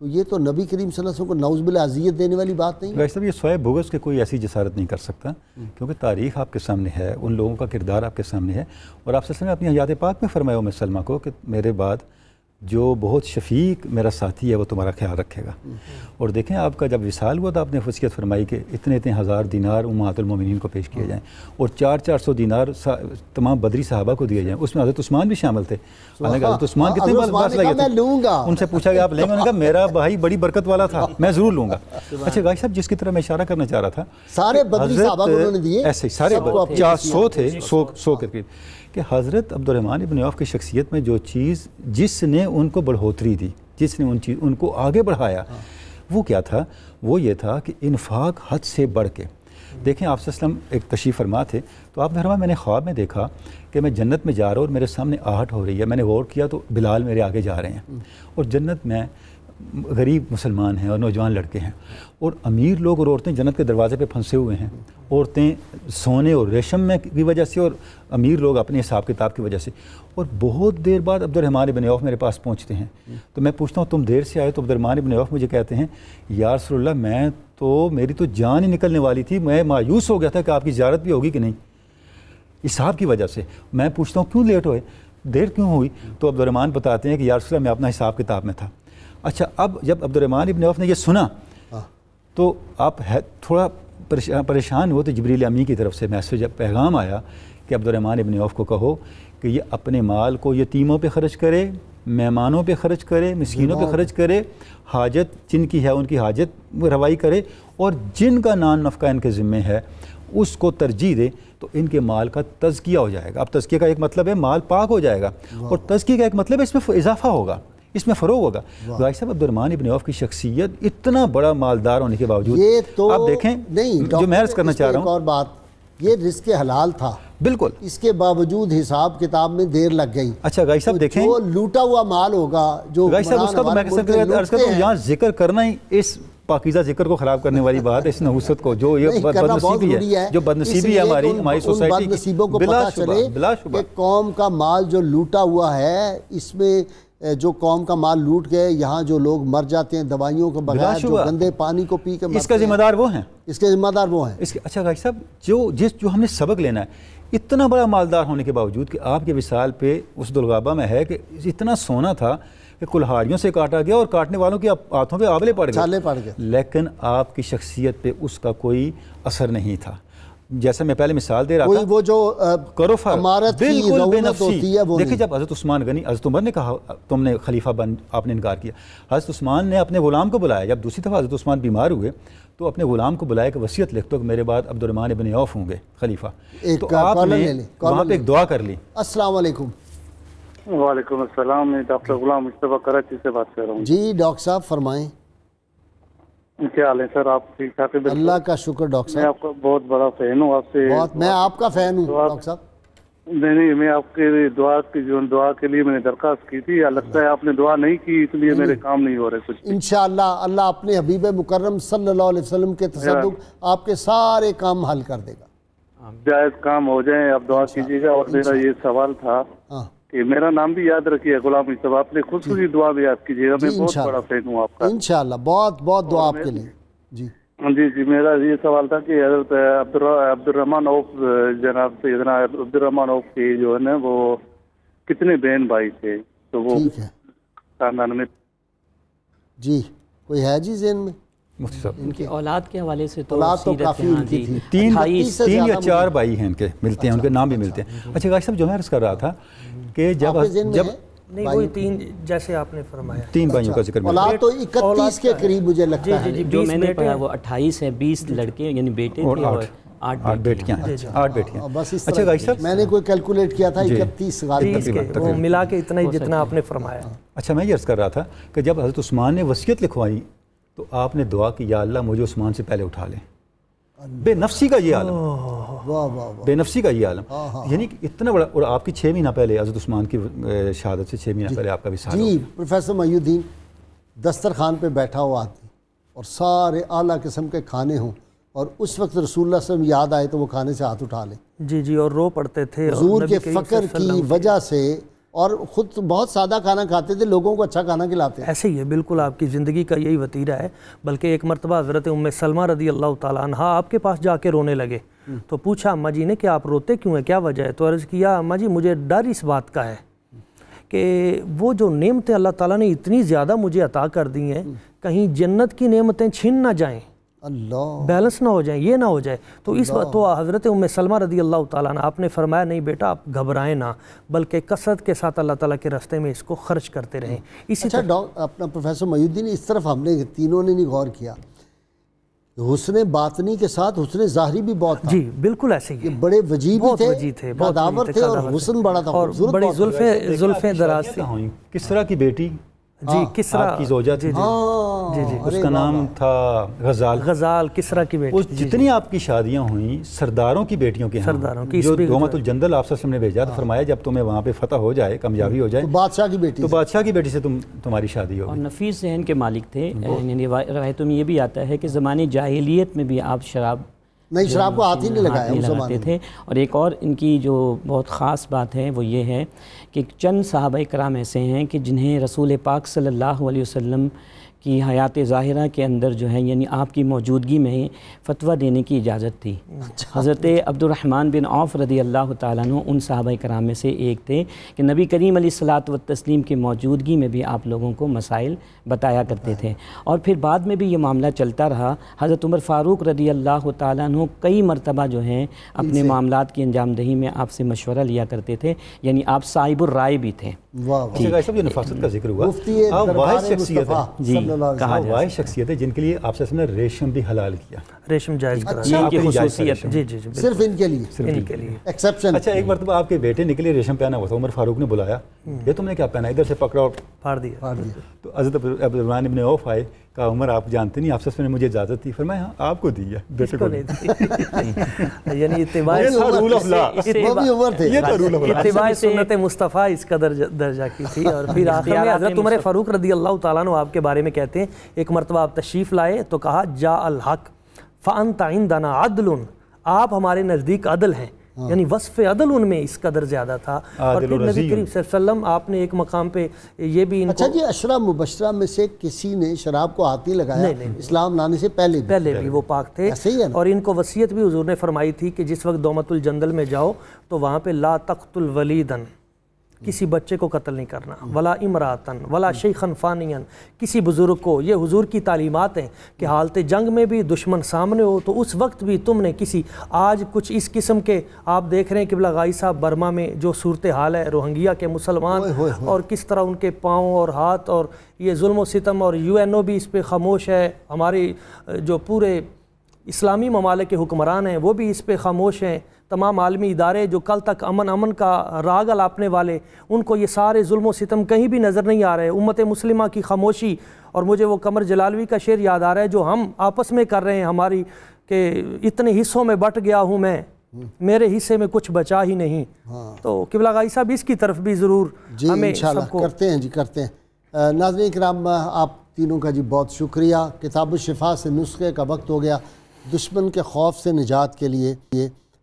تو یہ تو نبی کریم صلی اللہ علیہ وسلم کو نعوذ باللہ اذیت دینے والی بات نہیں ہے؟ ویسے یہ سوائے بغض کے کوئی ایسی جسارت نہیں کر سکتا، کیونکہ تاریخ آپ کے سامنے ہے، ان لوگوں کا کردار آپ کے سامنے ہے، اور آپ صلی اللہ علیہ وسلم نے اپنی حیات پاک میں فرمایا ام سلمہ کو کہ میرے بعد جو بہت شفیق میرا ساتھی ہے وہ تمہارا خیال رکھے گا۔ اور دیکھیں آپ کا جب وصال ہوا تو آپ نے وصیت فرمائی کہ اتنے اتنے ہزار دینار امہات المومنین کو پیش کیے جائیں، اور 400 دینار تمام بدری صحابہ کو دیے جائیں۔ اس میں حضرت عثمان بھی شامل تھے، حالانکہ حضرت عثمان کتنے بار میں لوں گا، ان سے پوچھا کہ آپ لیں گے؟ انہوں نے کہا میرا بھائی بڑی برکت والا تھا، میں ضرور لوں گا۔ اچھا غازی صاحب، جس کی طرح میں اشارہ کرنا چاہ رہا تھا، سارے بدری صحابہ کو انہوں نے دیے، ایسے سارے 400 تھے، 100 کے قریب، کہ حضرت عبد الرحمن ابن عوف کی شخصیت میں جو چیز جس نے ان کو بڑھوتری دی، جس نے ان کو آگے بڑھایا، وہ کیا تھا؟ وہ یہ تھا کہ انفاق حد سے بڑھ کے۔ دیکھیں آپ صلی اللہ علیہ وسلم ایک تشریف فرما تھے، تو آپ نے فرمایا میں نے خواب میں دیکھا کہ میں جنت میں جا رہا ہوں اور میرے سامنے آہٹ ہو رہی ہے، میں نے غور کیا تو بلال میرے آگے جا رہے ہیں، اور جنت میں غریب مسلمان ہیں اور نوجوان لڑکے ہیں، اور امیر لوگ اور عورتیں جنت کے دروازے پہ پھنسے ہوئے ہیں، عورتیں سونے اور ریشم میں کی وجہ سے اور امیر لوگ اپنے حساب کتاب کی وجہ سے۔ اور بہت دیر بعد عبد الرحمن ابن عوف میرے پاس پہنچتے ہیں، تو میں پوچھتا ہوں تم دیر سے آئے؟ تو عبد الرحمن ابن عوف مجھے کہتے ہیں یا رسول اللہ میری تو جان ہی نکلنے والی تھی، میں مایوس ہو گیا تھا کہ آپ کی زیارت بھی ہوگی کہ نہیں، حساب کی وجہ سے۔ میں پوچھتا ہوں کیوں لیٹ ہوئے، دیر کیوں ہوئی؟ تو عبد الرحمن بتاتے ہیں کہ یا رسول اللہ میں اپنا حساب کتاب میں تھا۔ اچھا، اب جب عبد الرحمن ابن عوف نے یہ سنا تو آپ تھوڑا پریشان ہو، تو جبریل امی کی طرف سے میسیج پیغام آیا کہ عبد الرحمن ابن عوف کو کہو کہ یہ اپنے مال کو یتیموں پہ خرچ کرے، مہمانوں پہ خرچ کرے، مسکینوں پہ خرچ کرے، حاجت جن کی ہے ان کی حاجت روائی کرے، اور جن کا نان نفقہ ان کے ذمے ہے اس کو ترجیح دے، تو ان کے مال کا تزکیہ ہو جائے گا۔ اب تزکیہ کا ایک مطلب ہے مال پاک ہو جائے گا، اور تزکیہ کا ایک مطلب ہے اس میں اضافہ ہوگا، اس میں فروغ ہوگا۔ غازی صاحب، عبد الرحمن ابن عوف کی شخصیت اتنا بڑا مالدار ہونے کے باوجود، آپ دیکھیں جو میں عرض کرنا چاہ رہا ہوں، ایک اور بات، یہ رزق حلال تھا، بالکل، اس کے باوجود حساب کتاب میں دیر لگ گئی۔ اچھا غازی صاحب دیکھیں، جو لوٹا ہوا مال ہوگا، جو غازی صاحب اس کا تو میں عرض کرتا ہوں، یہاں ذکر کرنا ہی اس پاکیزہ ذکر کو خراب کرنے والی بات ہے، اس نحوست کو جو یہ بدنصیبی ہے، جو بدنصیبی ہے ہماری سوسائٹی کی، بدنصیبوں کو پتہ چلے کہ قوم کا مال جو لوٹا ہوا ہے، اس میں جو قوم کا مال لوٹ گئے، یہاں جو لوگ مر جاتے ہیں دوائیوں کے بغیر، جو گندے پانی کو پی کے مرتے ہیں، اس کا ذمہ دار وہ ہیں، اس کے ذمہ دار وہ ہیں۔ اچھا غازی صاحب، جو ہم نے سبق لینا ہے، اتنا بڑا مالدار ہونے کے باوجود کہ آپ کے وصال پہ اس دلغابہ میں ہے کہ اتنا سونا تھا کہ کلہاڑیوں سے کاٹا گیا اور کاٹنے والوں کے ہاتھوں پہ آبلے پڑ گئے، لیکن آپ کی شخصیت پہ اس کا کوئی اثر نہیں تھا۔ جیسا میں پہلے مثال دے رہا تھا، وہ جو امارت کی رونق ہوتی ہے وہ دیکھیں، جب حضرت عثمان غنی، حضرت عمر نے کہا تم نے خلیفہ بن، آپ نے انکار کیا، حضرت عثمان نے اپنے غلام کو بلایا، جب دوسری دفعہ حضرت عثمان بیمار ہوئے تو اپنے غلام کو بلایا کہ وصیت لکھ دو کہ میرے بعد عبد الرحمن ابن عوف ہوں گے خلیفہ، تو آپ نے وہاں پہ ایک دعا کر لی۔ السلام علیکم۔ وعلیکم السلام، میں ڈاکٹر غلام مصطفیٰ کراچی سے بات کر رہا ہوں۔ جی ڈاکٹر صاحب فرمائیں۔ کیا حال ہے سر؟ آپ ٹھیک ٹھاک ہے؟ اللہ کا شکر ڈاکٹر صاحب، میں آپ کا بہت بڑا فین ہوں، آپ سے میں آپ کا فین ہوں ڈاکٹر صاحب۔ نہیں، میں آپ کے دعا کے لیے میں نے درخواست کی تھی، لگتا ہے آپ نے دعا نہیں کی، اس لیے میرے کام نہیں ہو رہے کچھ۔ انشاءاللہ اللہ اپنے حبیب مکرم صلی اللہ علیہ وسلم کے تصدق آپ کے سارے کام حل کر دے گا، جائز کام ہو جائیں، آپ دعا کیجیے گا۔ اور میرا یہ سوال تھا کہ میرا نام بھی یاد رکھیے، غلام مصطفیٰ، آپ نے خصوصی دعا بھی یاد کیجیے گا، میں بہت بڑا فین ہوں آپ کا۔ انشاءاللہ بہت بہت دعا آپ کے لیے۔ جی میرا یہ سوال تھا کہ حضرت عبد الرحمن عوف، جناب سیدنا عبد الرحمن عوف کے جو ہے نا وہ کتنے بہن بھائی تھے؟ تو وہ خاندان میں جی کوئی ہے جی ذہن میں؟ مفتی صاحب ان کی اولاد کے حوالے سے اولاد تو کافی ان کی تھی، 3 یا 4 بھائی ہیں ان کے، ملتے ہیں، ان کے نام بھی ملتے ہیں۔ اچھا غازی صاحب، جو میں عرض کر رہا تھا کہ جب نہیں وہی 3 جیسے آپ نے فرمایا 3 بھائیوں کا ذکر اولاد تو 31 کے قریب مجھے لگتا ہے، جو میں نے پڑھا وہ 28 ہے، 20 لڑکے یعنی بیٹے تھے اور 8 بیٹیاں ہیں، 8 بیٹیاں۔ بس اس اچھا غازی صاحب، میں نے کوئی کیلکولیٹ کیا تھا 31 وہ ملا کے اتنا ہی جتنا آپ نے فرمایا۔ اچھا میں یہ عرض کر رہا تھا کہ جب حضرت عثمان نے وصیت لکھوائی تو آپ نے دعا کی یا اللہ مجھے عثمان سے پہلے اٹھا لیں۔ بے نفسی کا یہ عالم، بے نفسی کا یہ عالم، یعنی کہ اتنا بڑا، اور آپ کی 6 مہینہ پہلے حضرت عثمان کی شہادت سے 6 مہینہ پہلے آپ کا وصال ہو گیا۔ جی پروفیسر محی الدین، دسترخوان پہ بیٹھا ہوا آدمی اور سارے اعلیٰ قسم کے کھانے ہوں، اور اس وقت رسول اللہ صلی اللہ علیہ وسلم یاد آئے تو وہ کھانے سے ہاتھ اٹھا لیں۔ جی اور رو پڑتے تھے، حضور کے فقر کی وجہ سے اور خود بہت سادہ کھانا کھاتے تھے، لوگوں کو اچھا کھانا کھلاتے ہیں. ایسے ہی ہے، بالکل آپ کی زندگی کا یہی وتیرہ ہے. بلکہ ایک مرتبہ حضرت ام سلمہ رضی اللہ تعالیٰ عنہ آپ کے پاس جا کے رونے لگے. تو پوچھا اماں جی نے کہ آپ روتے کیوں ہیں، کیا وجہ ہے؟ تو عرض کیا اماں جی مجھے ڈر اس بات کا ہے کہ وہ جو نعمتیں اللہ تعالیٰ نے اتنی زیادہ مجھے عطا کر دی ہیں، کہیں جنت کی نعمتیں چھن نہ جائیں، اللہ بیلنس نہ ہو جائیں، یہ نہ ہو جائے. تو اس وقت تو حضرت ام سلمہ رضی اللہ تعالیٰ عنہ آپ نے فرمایا نہیں بیٹا آپ گھبرائیں نہ، بلکہ کثرت کے ساتھ اللہ تعالیٰ کے راستے میں اس کو خرچ کرتے رہیں. اسی اچھا اپنا پروفیسر محی الدین، اس طرف ہم نے تینوں نے نہیں غور کیا، حسن باطنی کے ساتھ حسن ظاہری بھی بہت تھا. جی بالکل ایسے ہی یہ بڑے وجیب تھے، قداور تھے اور حسن بڑا تھا، اور بڑی زلفیں دراز تھی. کس طرح کی بیٹی جی کسرا آپ کی زوجہ تھی، اس کا نام تھا غزال، کسرا کی بیٹی. جتنی آپ کی شادیاں ہوئیں سرداروں کی بیٹیوں کے سرداروں کی، جو دومت الجندل آپ سے نے بھیجا تو فرمایا جب تمہیں وہاں پہ فتح ہو جائے، کامیابی ہو جائے، بادشاہ کی بیٹی، تو بادشاہ کی بیٹی سے تمہاری شادی ہوگی. اور نفیس ذہن کے مالک تھے. روایتوں میں یہ بھی آتا ہے کہ زمانے جاہلیت میں بھی آپ شراب کو ہاتھ ہی نہیں لگایا تھے. اور ایک اور ان کی جو بہت خاص بات ہے وہ یہ ہے کہ چند صحابہ کرام ایسے ہیں کہ جنہیں رسول پاک صلی اللہ علیہ وسلم کی حیات ظاہرہ کے اندر جو ہے یعنی آپ کی موجودگی میں فتویٰ دینے کی اجازت تھی. حضرت عبد الرحمن بن عوف رضی اللہ تعالیٰ عنہ ان صحابہ کرام میں سے ایک تھے کہ نبی کریم علیہ الصلاۃ والتسلیم کی موجودگی میں بھی آپ لوگوں کو مسائل بتایا کرتے تھے. اور پھر بعد میں بھی یہ معاملہ چلتا رہا. حضرت عمر فاروق رضی اللہ تعالیٰ عنہ کئی مرتبہ جو ہیں اپنے معاملات کی انجام دہی میں آپ سے مشورہ لیا کرتے تھے، یعنی آپ صاحب الرائے بھی تھے. یہ نفاست کا ذکر ہوا، آپ واحد شخصیت ہے جی کہا واحد شخصیت ہے جن کے لیے آپ سے نے ریشم بھی حلال کیا، ریشم جائز کرا، یہ ان کی خصوصیت ہے. جی جی جی صرف ان کے لیے ایکسیپشن. اچھا ایک مرتبہ آپ کے بیٹے نکلے ریشم پہنا ہوا تھا، عمر فاروق نے بلایا، یہ تم نے کیا پہنا؟ ادھر سے پکڑا اور پھاڑ دیا. تو حضرت عبد الرحمن بن عوف آئے، کہا عمر آپ جانتے نہیں آپ سے نے مجھے اجازت دی. فرمایا ہاں آپ کو دی ہے، بیٹے کو نہیں دی. یعنی اتباع سنت مصطفیٰ اس کا درجہ کی تھی. اور پھر آخر میں حضرت عمر فاروق رضی اللہ تعالیٰ عنہ آپ کے بارے میں کہتے ہیں ایک مرتبہ آپ تشریف لائے تو کہا جاء الحق فانت عندنا عدل، آپ ہمارے نزدیک عدل ہیں. یعنی وصف عدل ان میں اس قدر زیادہ تھا. اور پھر نبی کریم صلی اللہ علیہ وسلم آپ نے ایک مقام پہ یہ بھی اچھا جی عشرہ مبشرہ میں سے کسی نے شراب کو ہاتھ نہیں لگایا اسلام لانے سے پہلے بھی وہ پاک تھے. اور ان کو وصیت بھی حضور نے فرمائی تھی کہ جس وقت دومت الجندل میں جاؤ تو وہاں پہ لا تقتل ولیدن، کسی بچے کو قتل نہیں کرنا، ولا امراتن ولا شیخن فانین، کسی بزرگ کو. یہ حضور کی تعلیمات ہیں کہ حالت جنگ میں بھی دشمن سامنے ہو تو اس وقت بھی تم نے کسی، آج کچھ اس قسم کے آپ دیکھ رہے ہیں قبلہ غائی صاحب برما میں جو صورتحال ہے روہنگیا کے مسلمان اور کس طرح ان کے پاؤں اور ہاتھ اور یہ ظلم و ستم، اور UN بھی اس پہ خاموش ہے، ہماری جو پورے اسلامی ممالک کے حکمران ہیں وہ بھی اس پہ خاموش ہیں، تمام عالمی ادارے جو کل تک امن کا راگ الاپنے والے، ان کو یہ سارے ظلم و ستم کہیں بھی نظر نہیں آ رہے. امت مسلمہ کی خاموشی. اور مجھے وہ قمر جلالوی کا شعر یاد آ رہا ہے جو ہم آپس میں کر رہے ہیں ہماری، کہ اتنے حصوں میں بٹ گیا ہوں میں، میرے حصے میں کچھ بچا ہی نہیں. تو قبلہ غائی صاحب اس کی طرف بھی ضرور ہمیں سب کو کرتے ہیں. کرتے ہیں. ناظرین کرام آپ تینوں کا بہت شکریہ. کتاب الشفا سے نسخے کا وقت ہو گیا. دشمن کے خوف سے نجات کے لیے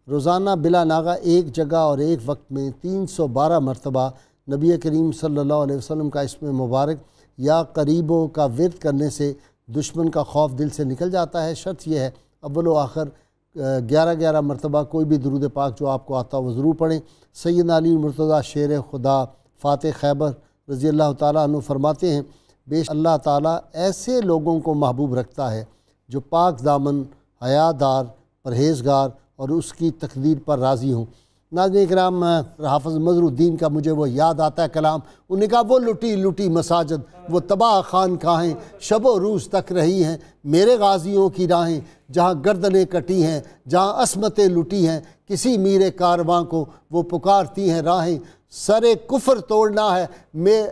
روزانہ بلا ناغہ ایک جگہ اور ایک وقت میں 312 مرتبہ نبی کریم صلی اللہ علیہ وسلم کا اسم مبارک یا قریبوں کا ورد کرنے سے دشمن کا خوف دل سے نکل جاتا ہے. شرط یہ ہے اول و آخر 11 مرتبہ کوئی بھی درود پاک جو آپ کو آتا وہ ضرور پڑھیں. سیدنا علی مرتضیٰ شیر خدا فاتح خیبر رضی اللہ تعالیٰ عنہ فرماتے ہیں بے شک اللہ تعالیٰ ایسے لوگوں کو محبوب رکھتا ہے جو پاک دامن، حیا دار، پرہیزگار اور اس کی تقدیر پر راضی ہوں. ناظرین کرام حافظ مظہر الدین کا مجھے وہ یاد آتا ہے کلام. انہوں نے کہا وہ لٹی مساجد، وہ تباہ خانقاہیں شب و روز تک رہی ہیں میرے غازیوں کی راہیں، جہاں گردنیں کٹی ہیں، جہاں عصمتیں لٹی ہیں، کسی میر کارواں کو وہ پکارتی ہیں راہیں. سر کفر توڑنا ہے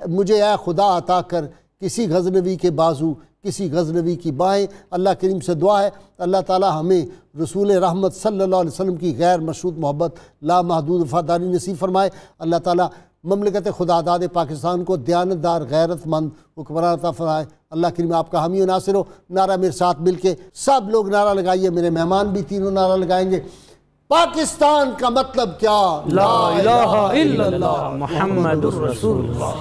مجھے اے خدا عطا کر، کسی غزنوی کے بازو، کسی غزنوی کی باہیں. اللہ کریم سے دعا ہے اللہ تعالی ہمیں رسول رحمت صلی اللہ علیہ وسلم کی غیر مشروط محبت لامحدود وفاداری نصیب فرمائے. اللہ تعالی مملکت خدا داد پاکستان کو دیانتدار غیرت مند حکمران عطا فرمائے. اللہ کریم آپ کا حامی و ناصر ہو. نعرہ میرے ساتھ مل کے سب لوگ نعرہ لگائیے. میرے مہمان بھی تینوں نعرہ لگائیں گے. پاکستان کا مطلب کیا؟ لا الہ الا اللہ محمد الرسول اللہ۔